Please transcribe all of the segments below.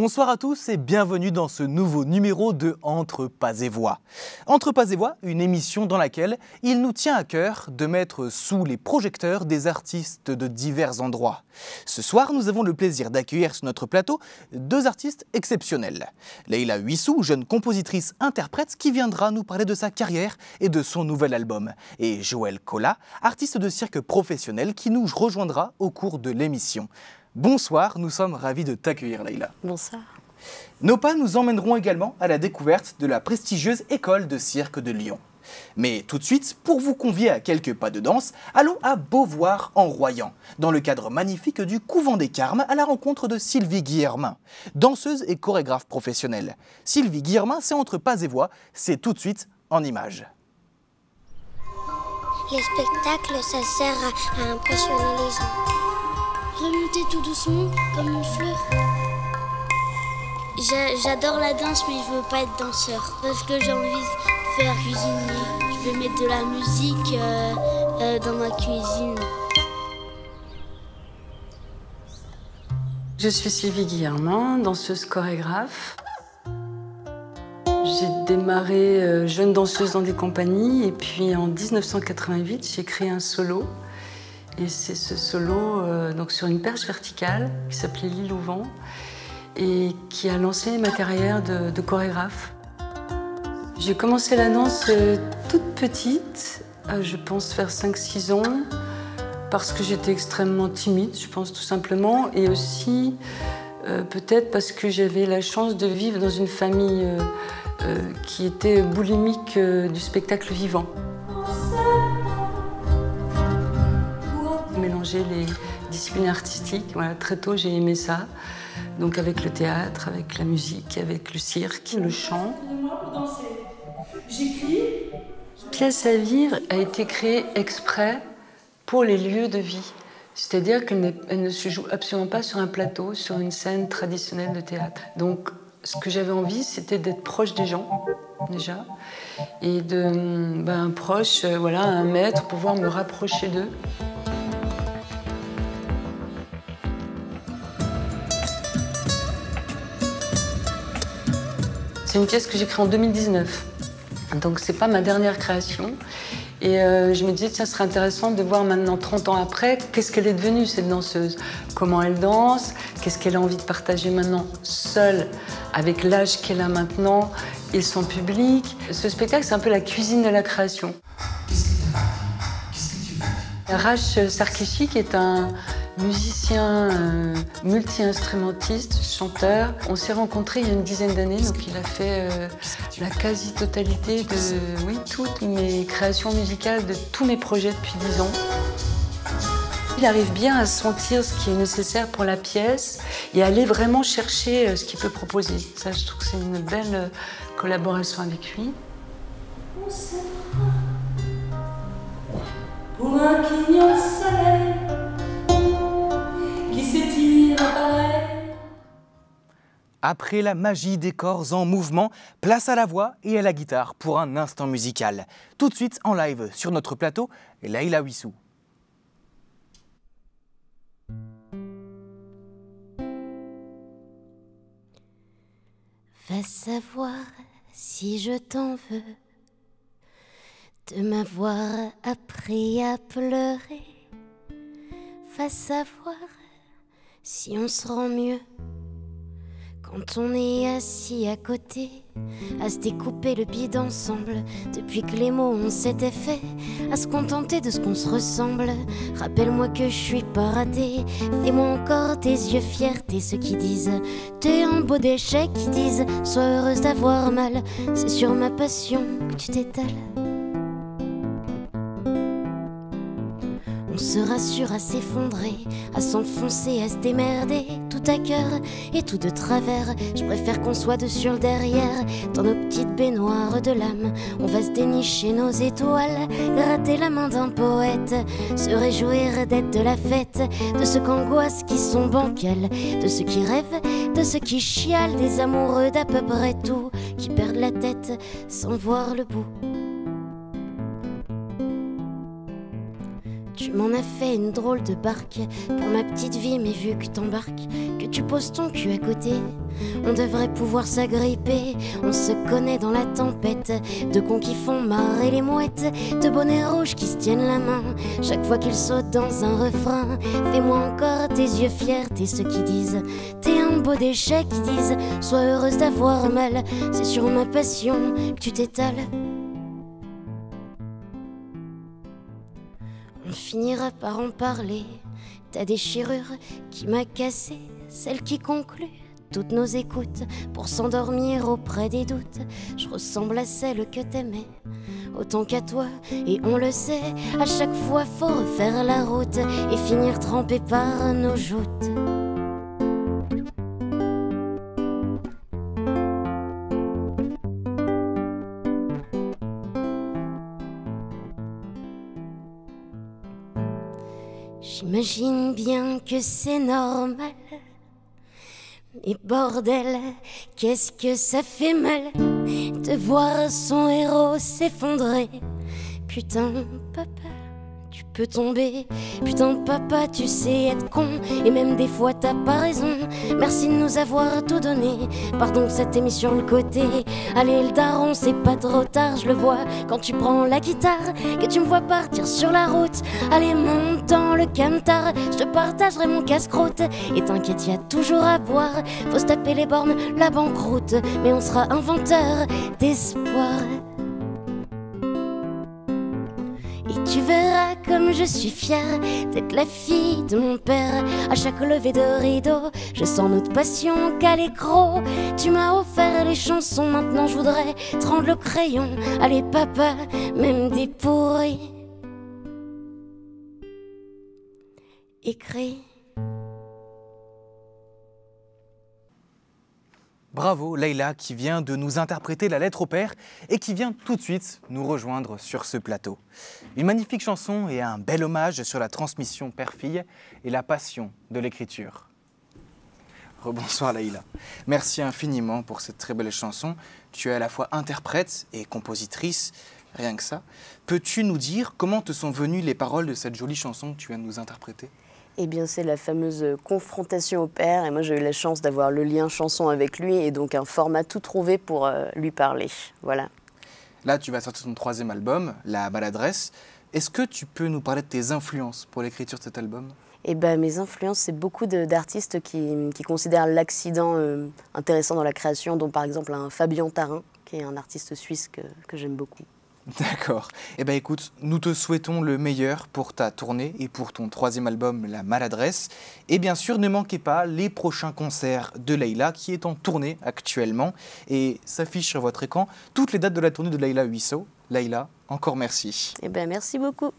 Bonsoir à tous et bienvenue dans ce nouveau numéro de Entre Pas et Voix. Entre Pas et Voix, une émission dans laquelle il nous tient à cœur de mettre sous les projecteurs des artistes de divers endroits. Ce soir, nous avons le plaisir d'accueillir sur notre plateau deux artistes exceptionnels. Leïla Huissou, jeune compositrice-interprète qui viendra nous parler de sa carrière et de son nouvel album. Et Joël Colas, artiste de cirque professionnel qui nous rejoindra au cours de l'émission. Bonsoir, nous sommes ravis de t'accueillir, Leïla. Bonsoir. Nos pas nous emmèneront également à la découverte de la prestigieuse école de cirque de Lyon. Mais tout de suite, pour vous convier à quelques pas de danse, allons à Beauvoir en Royan, dans le cadre magnifique du Couvent des Carmes, à la rencontre de Sylvie Guillermin, danseuse et chorégraphe professionnelle. Sylvie Guillermin, c'est Entre Pas et Voix, c'est tout de suite en images. Les spectacles, ça sert à impressionner les gens. Remonter tout doucement, comme une fleur. J'adore la danse, mais je veux pas être danseur. Parce que j'ai envie de faire cuisiner. Je vais mettre de la musique dans ma cuisine. Je suis Sylvie Guillermin, danseuse chorégraphe. J'ai démarré jeune danseuse dans des compagnies et puis en 1988, j'ai créé un solo. Et c'est ce solo donc sur une perche verticale qui s'appelait L'île au vent et qui a lancé ma carrière de chorégraphe. J'ai commencé la danse toute petite, je pense vers 5-6 ans, parce que j'étais extrêmement timide, je pense tout simplement, et aussi peut-être parce que j'avais la chance de vivre dans une famille qui était boulimique du spectacle vivant. Mélanger les disciplines artistiques. Voilà, très tôt, j'ai aimé ça. Donc avec le théâtre, avec la musique, avec le cirque, le chant. Pièce à vivre a été créée exprès pour les lieux de vie. C'est-à-dire qu'elle ne se joue absolument pas sur un plateau, sur une scène traditionnelle de théâtre. Donc ce que j'avais envie, c'était d'être proche des gens, déjà, et proche, voilà, à 1 mètre, pouvoir me rapprocher d'eux. C'est une pièce que j'ai créée en 2019, donc c'est pas ma dernière création. Et je me disais, tiens, ce serait intéressant de voir maintenant, 30 ans après, qu'est-ce qu'elle est devenue, cette danseuse. Comment elle danse, qu'est-ce qu'elle a envie de partager maintenant, seule, avec l'âge qu'elle a maintenant et son public. Ce spectacle, c'est un peu la cuisine de la création. Rach Sarkechi, qui est un musicien multi-instrumentiste, chanteur. On s'est rencontrés il y a une dizaine d'années, donc il a fait la quasi-totalité de toutes mes créations musicales, de tous mes projets depuis 10 ans. Il arrive bien à sentir ce qui est nécessaire pour la pièce et à aller vraiment chercher ce qu'il peut proposer. Ça, je trouve que c'est une belle collaboration avec lui. Pour un clignon de soleil qui s'étire pareil. Après la magie des corps en mouvement, place à la voix et à la guitare pour un instant musical. Tout de suite en live sur notre plateau, Leïla Huissou. Va savoir si je t'en veux de m'avoir appris à pleurer. Va savoir si on se rend mieux quand on est assis à côté, à se découper le bide ensemble. Depuis que les mots ont cet effet, à se contenter de ce qu'on se ressemble. Rappelle-moi que je suis pas ratée, fais-moi encore tes yeux fiers. T'es ceux qui disent, t'es un beau déchet, qui disent, sois heureuse d'avoir mal. C'est sur ma passion que tu t'étales. On se rassure à s'effondrer, à s'enfoncer, à se démerder, tout à cœur et tout de travers. Je préfère qu'on soit de sur le derrière, dans nos petites baignoires de l'âme. On va se dénicher nos étoiles, gratter la main d'un poète, se réjouir d'être de la fête, de ceux qu'angoissent qui sont bancals, de ceux qui rêvent, de ceux qui chialent, des amoureux d'à peu près tout, qui perdent la tête sans voir le bout. Tu m'en a fait une drôle de barque pour ma petite vie, mais vu que t'embarques, que tu poses ton cul à côté, on devrait pouvoir s'agripper. On se connaît dans la tempête, de cons qui font marrer les mouettes, de bonnets rouges qui se tiennent la main chaque fois qu'ils sautent dans un refrain. Fais-moi encore tes yeux fiers, t'es ceux qui disent t'es un beau déchet, qui disent sois heureuse d'avoir mal. C'est sur ma passion que tu t'étales. On finira par en parler, ta déchirure qui m'a cassé, celle qui conclut toutes nos écoutes pour s'endormir auprès des doutes. Je ressemble à celle que t'aimais autant qu'à toi, et on le sait, à chaque fois faut refaire la route et finir trempé par nos joutes. J'imagine bien que c'est normal, mais bordel, qu'est-ce que ça fait mal de voir son héros s'effondrer. Putain, papa, tu peux tomber. Putain, papa, tu sais être con, et même des fois t'as pas raison. Merci de nous avoir tout donné, pardon que ça t'ait mis sur le côté. Allez le daron, c'est pas trop tard, je le vois quand tu prends la guitare, que tu me vois partir sur la route. Allez, monte dans le camtar, je te partagerai mon casse-croûte. Et t'inquiète, y a toujours à boire, faut se taper les bornes, la banqueroute, mais on sera inventeur d'espoir. Et tu verras comme je suis fière d'être la fille de mon père. À chaque levée de rideau, je sens notre passion qu'à l'écran. Tu m'as offert les chansons, maintenant je voudrais te rendre le crayon. Allez papa, même des pourris, écris. Bravo Leïla qui vient de nous interpréter la lettre au père et qui vient tout de suite nous rejoindre sur ce plateau. Une magnifique chanson et un bel hommage sur la transmission père-fille et la passion de l'écriture. Rebonsoir Leïla. Merci infiniment pour cette très belle chanson. Tu es à la fois interprète et compositrice, rien que ça. Peux-tu nous dire comment te sont venues les paroles de cette jolie chanson que tu viens de nous interpréter ? Eh bien, c'est la fameuse confrontation au père. Et moi, j'ai eu la chance d'avoir le lien chanson avec lui et donc un format tout trouvé pour lui parler. Voilà. Là, tu vas sortir ton 3e album, La Maladresse. Est-ce que tu peux nous parler de tes influences pour l'écriture de cet album ? Eh ben, mes influences, c'est beaucoup d'artistes qui considèrent l'accident intéressant dans la création, dont par exemple un Fabien Tarin, qui est un artiste suisse que j'aime beaucoup. D'accord. Eh bien écoute, nous te souhaitons le meilleur pour ta tournée et pour ton 3e album, La Maladresse. Et bien sûr, ne manquez pas les prochains concerts de Leïla qui est en tournée actuellement et s'affiche sur votre écran toutes les dates de la tournée de Leïla Huisseau. Leïla, encore merci. Eh bien merci beaucoup.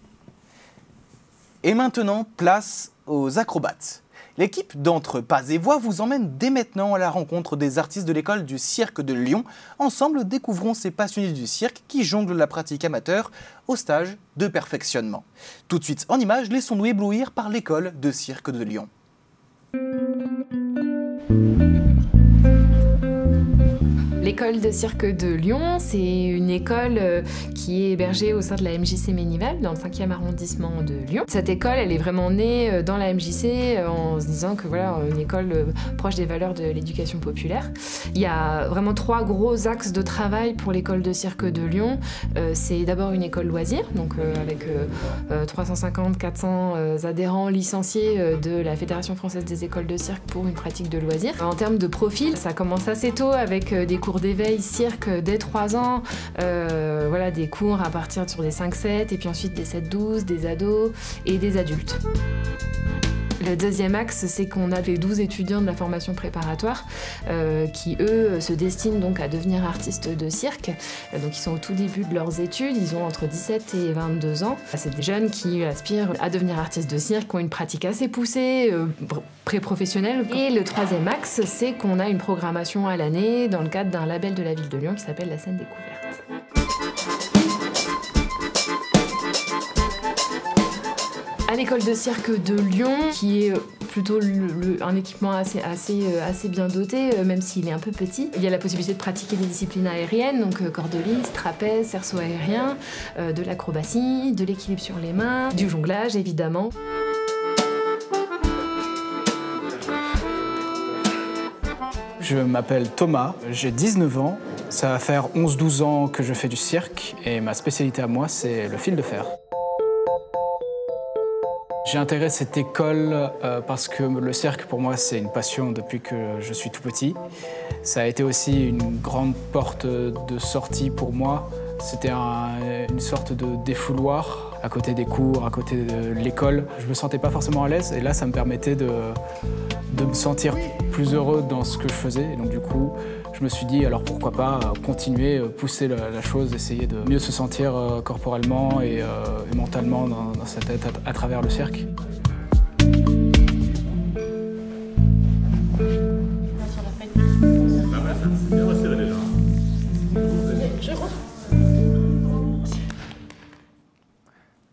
Et maintenant, place aux acrobates. L'équipe d'Entre Pas et Voix vous emmène dès maintenant à la rencontre des artistes de l'école du cirque de Lyon. Ensemble, découvrons ces passionnés du cirque qui jonglent la pratique amateur au stage de perfectionnement. Tout de suite en images, laissons-nous éblouir par l'école de cirque de Lyon. L'école de cirque de Lyon, c'est une école qui est hébergée au sein de la MJC Ménival, dans le 5e arrondissement de Lyon. Cette école, elle est vraiment née dans la MJC en se disant que voilà, une école proche des valeurs de l'éducation populaire. Il y a vraiment 3 gros axes de travail pour l'école de cirque de Lyon. C'est d'abord une école loisir, donc avec 350-400 adhérents licenciés de la Fédération française des écoles de cirque pour une pratique de loisirs. En termes de profil, ça commence assez tôt avec des cours d'éveil cirque dès 3 ans, voilà, des cours à partir sur des 5-7 et puis ensuite des 7-12, des ados et des adultes. Le deuxième axe, c'est qu'on a les 12 étudiants de la formation préparatoire qui, eux, se destinent donc à devenir artistes de cirque. Donc ils sont au tout début de leurs études, ils ont entre 17 et 22 ans. C'est des jeunes qui aspirent à devenir artistes de cirque, qui ont une pratique assez poussée, pré-professionnelle. Et le troisième axe, c'est qu'on a une programmation à l'année dans le cadre d'un label de la ville de Lyon qui s'appelle la Scène Découverte. À l'école de cirque de Lyon, qui est plutôt un équipement assez bien doté, même s'il est un peu petit. Il y a la possibilité de pratiquer des disciplines aériennes, donc corde lisse, trapèze, cerceau aérien, de l'acrobatie, de l'équilibre sur les mains, du jonglage évidemment. Je m'appelle Thomas, j'ai 19 ans. Ça va faire 11-12 ans que je fais du cirque et ma spécialité à moi, c'est le fil de fer. J'ai intégré cette école parce que le cirque, pour moi, c'est une passion depuis que je suis tout petit. Ça a été aussi une grande porte de sortie pour moi. C'était une sorte de défouloir à côté des cours, à côté de l'école. Je me sentais pas forcément à l'aise et là, ça me permettait de me sentir plus heureux dans ce que je faisais. Et donc du coup, je me suis dit, alors pourquoi pas continuer, pousser la chose, essayer de mieux se sentir corporellement et mentalement dans sa tête à travers le cirque.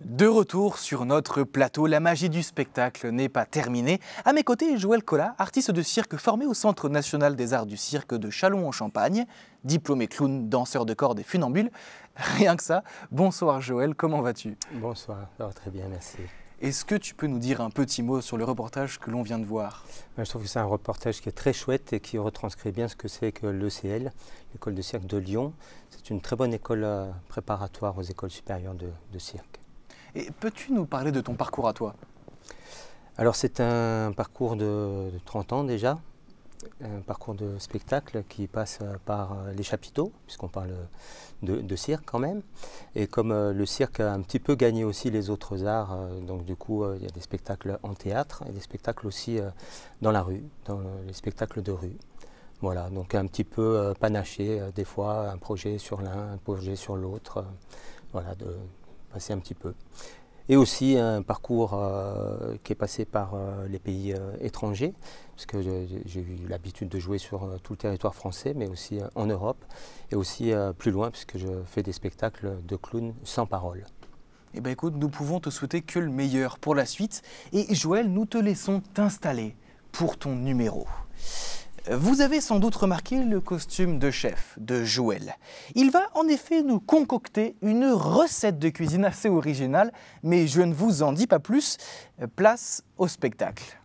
De retour sur notre plateau, la magie du spectacle n'est pas terminée. À mes côtés, Joël Collat, artiste de cirque formé au Centre national des arts du cirque de Châlons-en-Champagne, diplômé clown, danseur de corde et funambule. Rien que ça. Bonsoir Joël, comment vas-tu? Bonsoir, ça va très bien, merci. Est-ce que tu peux nous dire un petit mot sur le reportage que l'on vient de voir? Je trouve que c'est un reportage qui est très chouette et qui retranscrit bien ce que c'est que l'ECL, l'école de cirque de Lyon. C'est une très bonne école préparatoire aux écoles supérieures de cirque. Et peux-tu nous parler de ton parcours à toi? Alors c'est un parcours de 30 ans déjà, un parcours de spectacle qui passe par les chapiteaux, puisqu'on parle de cirque quand même. Et comme le cirque a un petit peu gagné aussi les autres arts, donc du coup il y a des spectacles en théâtre et des spectacles aussi dans la rue, dans les spectacles de rue. Voilà, donc un petit peu panaché, des fois un projet sur l'un, un projet sur l'autre, voilà, de passer un petit peu. Et aussi un parcours qui est passé par les pays étrangers, parce que j'ai eu l'habitude de jouer sur tout le territoire français, mais aussi en Europe, et aussi plus loin, puisque je fais des spectacles de clown sans parole. Eh bien écoute, nous pouvons te souhaiter que le meilleur pour la suite. Et Joël, nous te laissons t'installer pour ton numéro. Vous avez sans doute remarqué le costume de chef de Joël. Il va en effet nous concocter une recette de cuisine assez originale, mais je ne vous en dis pas plus. Place au spectacle.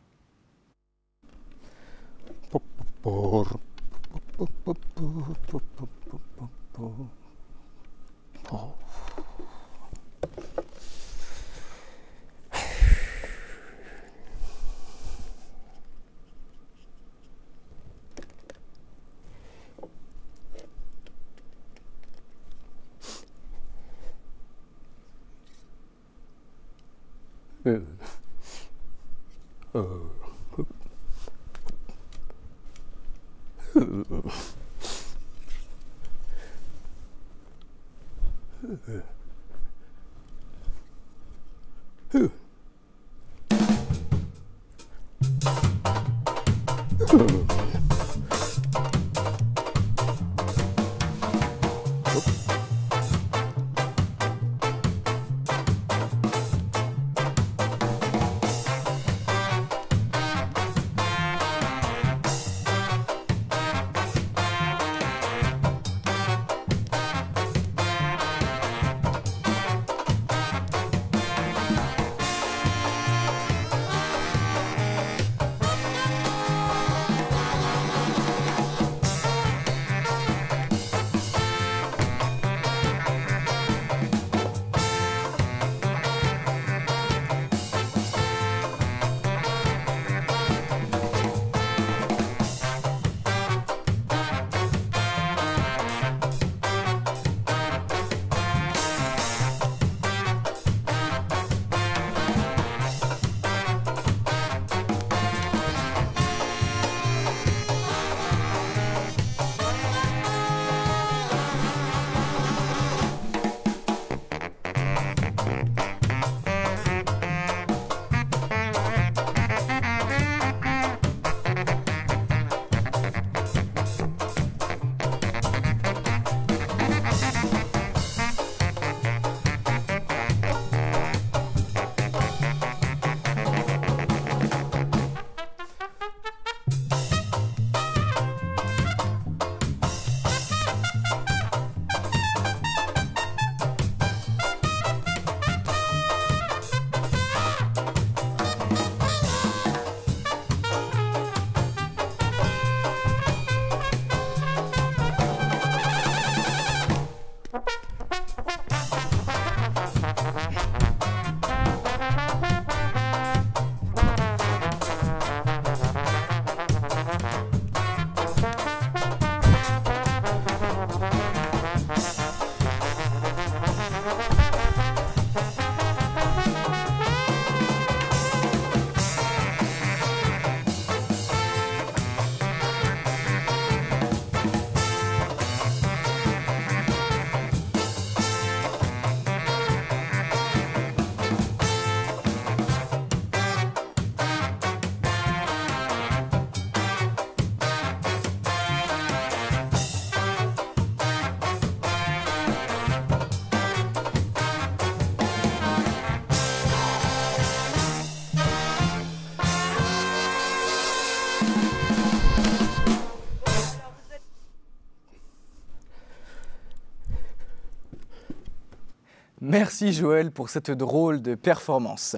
Merci Joël pour cette drôle de performance.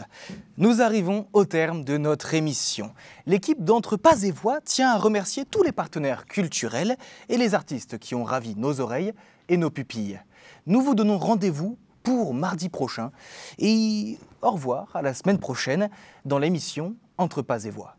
Nous arrivons au terme de notre émission. L'équipe d'Entre Pas et Voix tient à remercier tous les partenaires culturels et les artistes qui ont ravi nos oreilles et nos pupilles. Nous vous donnons rendez-vous pour mardi prochain et au revoir à la semaine prochaine dans l'émission Entre Pas et Voix.